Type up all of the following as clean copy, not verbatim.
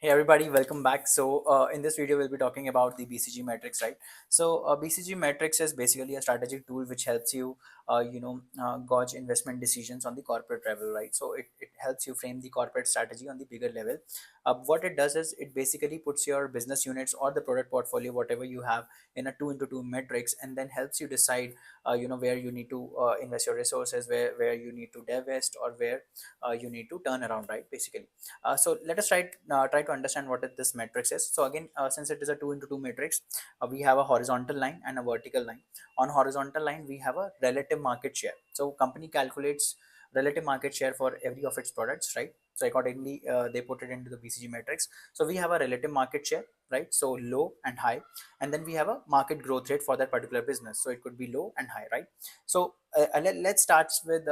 Hey everybody, welcome back. So in this video, we'll be talking about the BCG Matrix, right? So BCG Matrix is basically a strategic tool which helps you, gauge investment decisions on the corporate level, right? So it helps you frame the corporate strategy on the bigger level. What it does is it basically puts your business units or the product portfolio, whatever you have, in a two into two matrix, and then helps you decide, where you need to invest your resources, where you need to divest, or where you need to turn around, right? Basically. So let us try to understand what this matrix is. So again, since it is a two into two matrix, we have a horizontal line and a vertical line. On horizontal line, we have a relative market share. So company calculates relative market share for every of its products, right? So accordingly, they put it into the BCG matrix. So we have a relative market share, right? So low and high, and then we have a market growth rate for that particular business. So it could be low and high, right? So let's start with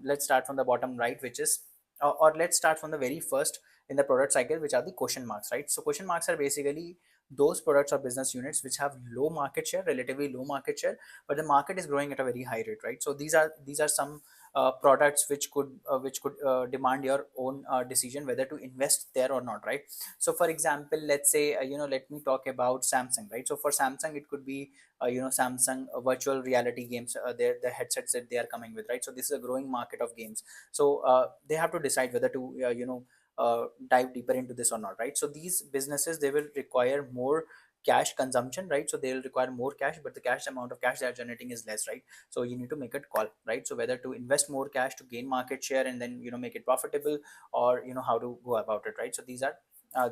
let's start from the bottom right, which is or let's start from the very first in the product cycle, which are the question marks, right? So question marks are basically those products or business units which have low market share, relatively low market share, but the market is growing at a very high rate, right? So these are some products which could demand your own decision whether to invest there or not, right? So for example, let's say let me talk about Samsung, right? So for Samsung, it could be Samsung virtual reality games, the headsets that they are coming with, right? So this is a growing market of games. So they have to decide whether to dive deeper into this or not, right? So these businesses, they will require more cash consumption, right? So they'll require more cash, but the cash amount of cash they are generating is less, right? So you need to make a call, right? So whether to invest more cash to gain market share and then make it profitable, or how to go about it, right? So these are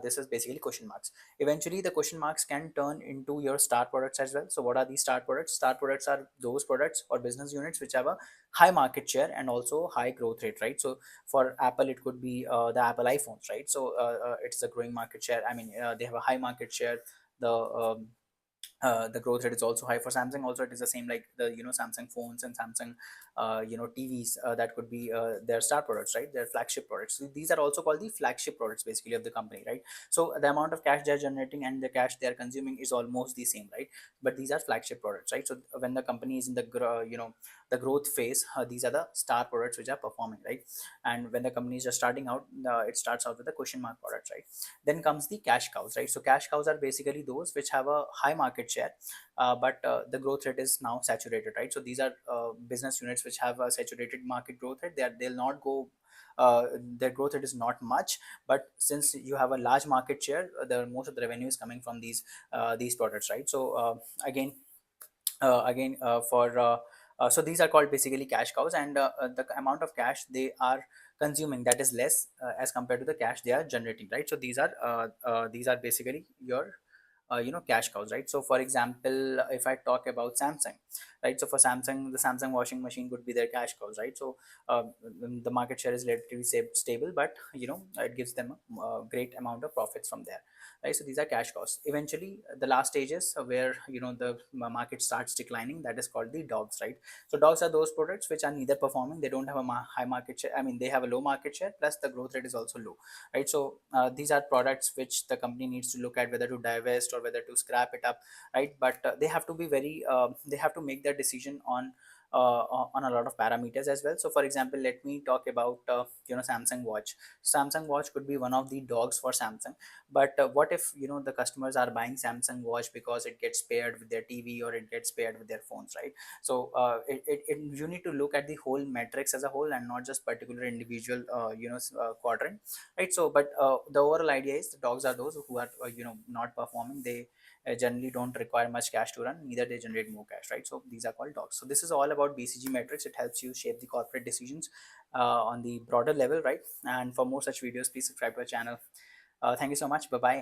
this is basically question marks. Eventually the question marks can turn into your star products as well. So what are these star products? Star products are those products or business units which have a high market share and also high growth rate, right? So for Apple, it could be the Apple iPhones, right? So it's a growing market share. I mean, they have a high market share. The growth rate is also high. For Samsung also, it is the same, like the Samsung phones and Samsung TVs, that could be their star products, right? Their flagship products. So these are also called the flagship products basically of the company, right? So the amount of cash they're generating and the cash they're consuming is almost the same, right? But these are flagship products, right? So when the company is in the growth phase, these are the star products which are performing, right? And when the company is just starting out, it starts out with the question mark products, right? Then comes the cash cows, right? So cash cows are basically those which have a high market share, but the growth rate is now saturated, right? So these are business units which have a saturated market growth rate. They'll not go, their growth rate is not much, but since you have a large market share, the most of the revenue is coming from these products, right? So again for so these are called basically cash cows, and the amount of cash they are consuming, that is less as compared to the cash they are generating, right? So these are basically your cash cows, right? So for example, if I talk about Samsung, right? So for Samsung, the Samsung washing machine would be their cash cows, right? So the market share is relatively stable, but it gives them a great amount of profits from there, right? So these are cash cows. Eventually the last stages where the market starts declining, that is called the dogs, right? So dogs are those products which are neither performing, they don't have a high market share, I mean they have a low market share, plus the growth rate is also low, right? So these are products which the company needs to look at whether to divest or whether to scrap it up, right? But they have to be very they have to make their decision on a lot of parameters as well. So for example, let me talk about Samsung watch. Samsung watch could be one of the dogs for Samsung, but what if the customers are buying Samsung watch because it gets paired with their TV or it gets paired with their phones, right? So you need to look at the whole matrix as a whole and not just particular individual quadrant, right? So but the overall idea is the dogs are those who are not performing. They generally don't require much cash to run, neither they generate more cash, right? So these are called dogs. So this is all about BCG matrix. It helps you shape the corporate decisions on the broader level, right? And for more such videos, please subscribe to our channel. Thank you so much. Bye bye.